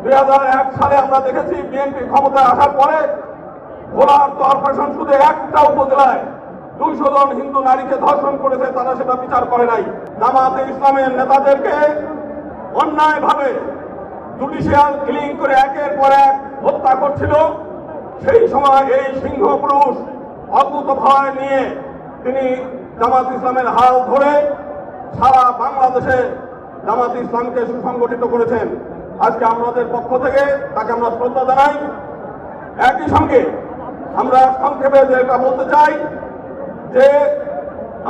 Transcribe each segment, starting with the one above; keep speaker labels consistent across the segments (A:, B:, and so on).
A: 2001 সালে আমরা দেখেছি বিএনপি ক্ষমতায় আসার পরে ভোলার কর্পোরেশন শুধু একটা উপজেলায় 200 জন হিন্দু নারীকে ধর্ষণ করেছে, তারা সেটা বিচার করে নাই। জামাতে ইসলামের নেতাদেরকে অন্যায়ভাবে জুডিশিয়াল কিলিং করে একের পর এক হত্যা করছিল। সেই সময় এই সিংহ পুরুষ অদ্ভুত ভয় নিয়ে তিনি জামাত ইসলামের হাল ধরে সারা বাংলাদেশে জামাত ইসলামকে সুসংগঠিত করেছেন। আজকে আমাদের পক্ষ থেকে তাকে আমরা শ্রদ্ধা জানাই। একই সঙ্গে আমরা সংক্ষেপে যেটা বলতে চাই যে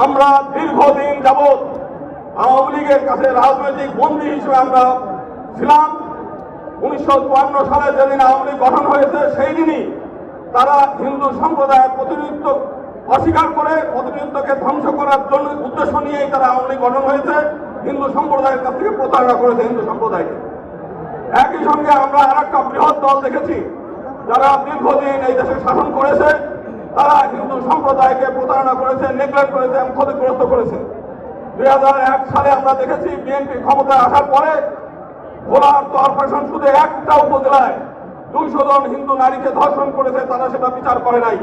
A: আমরা দীর্ঘদিন যাবৎ আওয়ামী লীগের কাছে রাজনৈতিক বন্দী হিসেবে আমরা ছিলাম। 1952 সালে যেদিন আওয়ামী লীগ গঠন হয়েছে সেই দিনই তারা হিন্দু সম্প্রদায়ের প্রতিনিধিত্ব অস্বীকার করে প্রতিনিধিত্বকে ধ্বংস করার জন্য উদ্দেশ্য নিয়েই তারা আওয়ামী লীগ গঠন হয়েছে। হিন্দু সম্প্রদায়ের কাছ থেকে প্রতারণা করেছে হিন্দু সম্প্রদায়কে। একই সঙ্গে আমরা আর একটা বৃহৎ দল দেখেছি যারা দীর্ঘদিন এই দেশে শাসন করেছে, তারা হিন্দু সম্প্রদায়কে প্রতারণা করেছে, নেগলেক্ট করেছে এবং ক্ষতিগ্রস্ত করেছে। 2001 সালে আমরা দেখেছি বিএনপি ক্ষমতায় আসার পরে ভোলার কর্পোরেশন শুধু একটা উপজেলায় 200 জন হিন্দু নারীকে ধর্ষণ করেছে, তারা সেটা বিচার করে নাই।